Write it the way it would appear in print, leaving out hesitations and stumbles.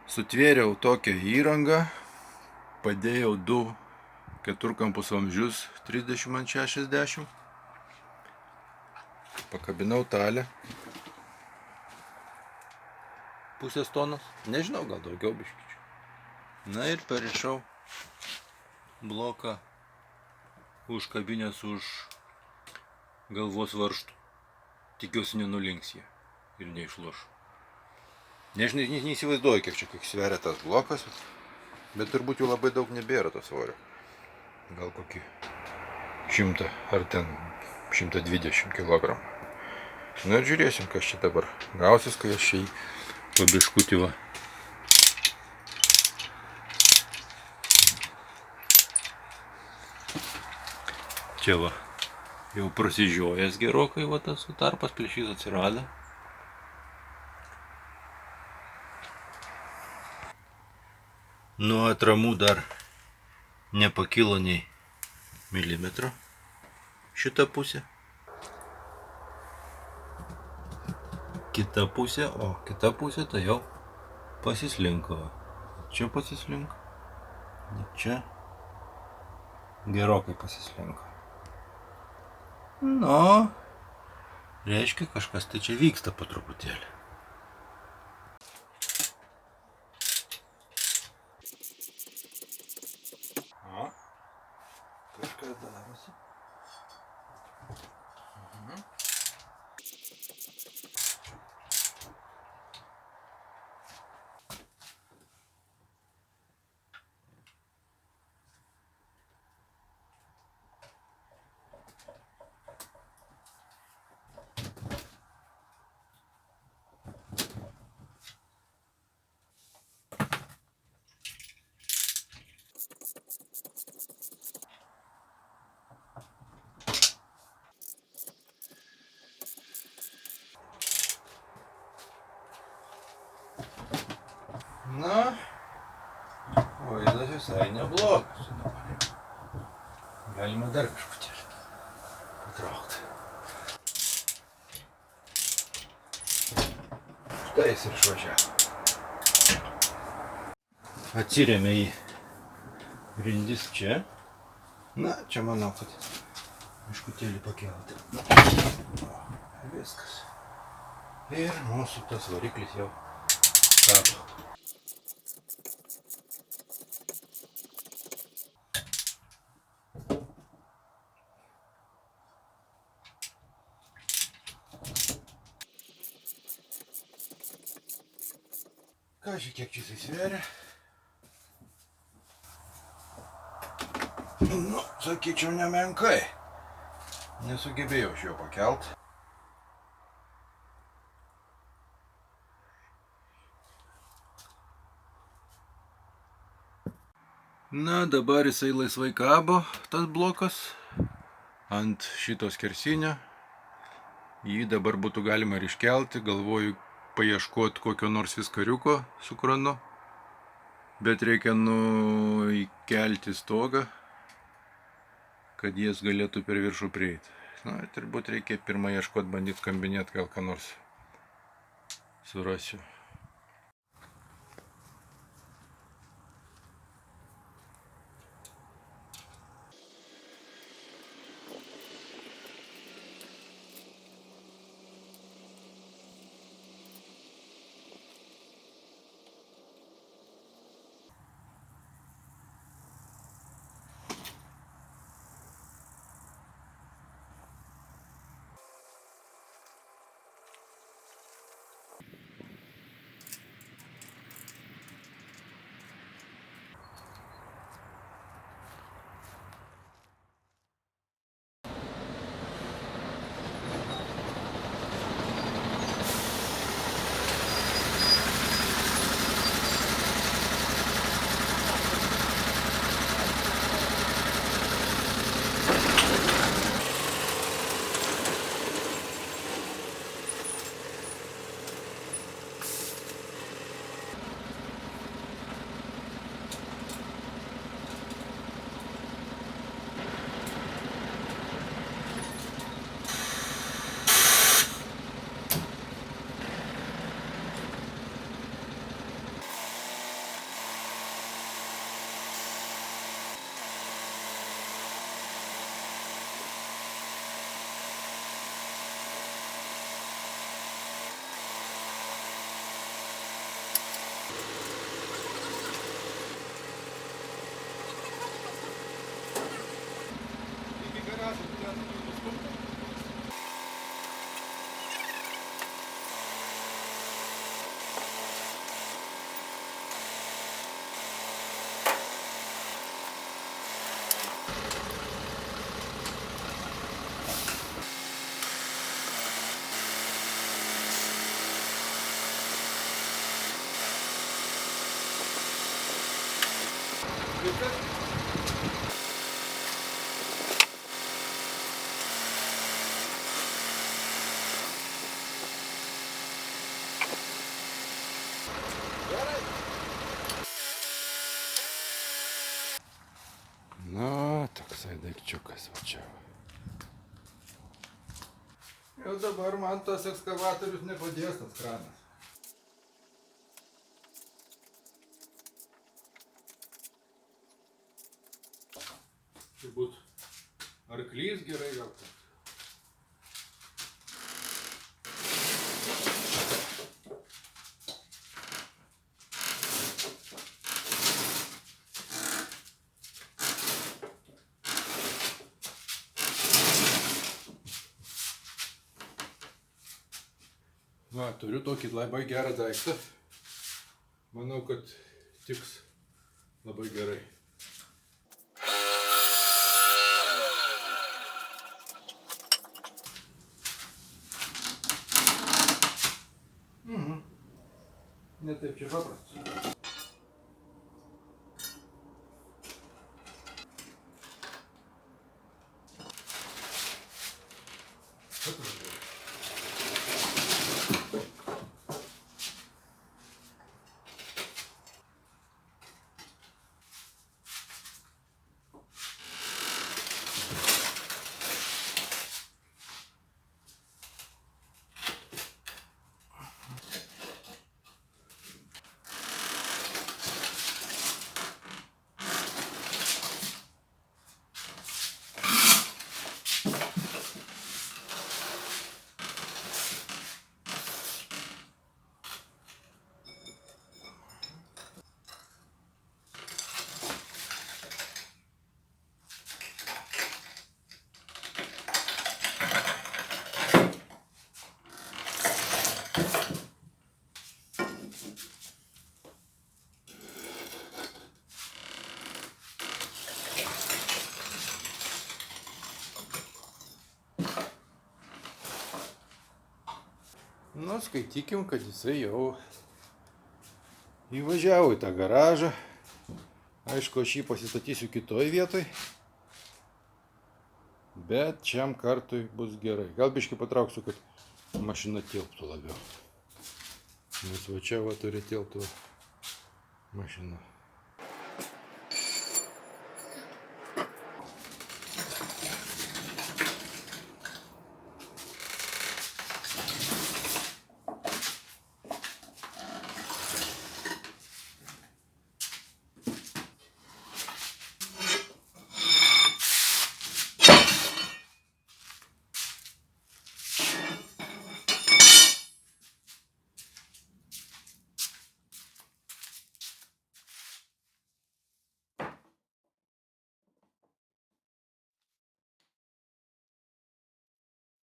Sutvėriau tokią įrangą, padėjau du keturkampus vamzdžius 30 ant 60, pakabinau talę pusės tonos, nežinau, gal daugiau biškičių. Na ir perišau bloką užkabinęs už galvos varžtų. Tikiuosi nenulinks jie ir neišloš. Neįsivaizduoju, kiek sveria tas blokas, bet turbūt jų labai daug nebėra to svorio. Gal kokį 100 ar ten 120 kg. Na ir žiūrėsim, kas čia dabar gausis, kai aš čia po biškutį va. Čia va, jau prasižiojęs gerokai, va tas tarpas plyšys atsirado. Nuo atramų dar nepakilo nei milimetro šitą pusę. Kita pusė, o kita pusė tai jau pasislinko. Čia pasislinko. Čia gerokai pasislinko. Nu, reiškia, kažkas tai čia vyksta po truputėlį. O, kažkas darosi. Na, vaizdas visai neblogas. Galima dar kažkutėlį patraukti. Štai jis ir išvažiavo. Atsirėmė į grindis čia. Na, čia manau, kad kažkutėlį pakelti. Viskas. Ir mūsų tas variklis jau kabo. Kažkiek kiek čia sveria. Nu, sakyčiau, nemenkai. Nesugebėjau šio pakelt. Na, dabar jisai laisvai kabo, tas blokas, ant šito skersinio. Jį dabar būtų galima ir iškelti, galvoju paieškoti kokio nors viskariuko su kranu. Bet reikia įkelti stogą, kad jis galėtų per viršų prieiti. Na, turbūt reikia pirmą ieškoti, bandyti skambinėti, gal ką nors surasiu. viskas. Gerai. Nu, toksai daikčiukas va čia. Jau dabar man tas ekskavatorius nepadės, tas kranas. Čia būt arklys gerai gal. Va, turiu tokį labai gerą daiktą. Manau, kad tiks labai gerai. Ne taip čia paprasta. Nu, skaitykim, kad jisai jau įvažiavo į tą garažą. Aišku, aš jį pasistatysiu kitoj vietoj. Bet šiam kartui bus gerai. Gal biškį patrauksiu, kad mašina tilptų labiau. Nes va čia va turi tilptų mašina.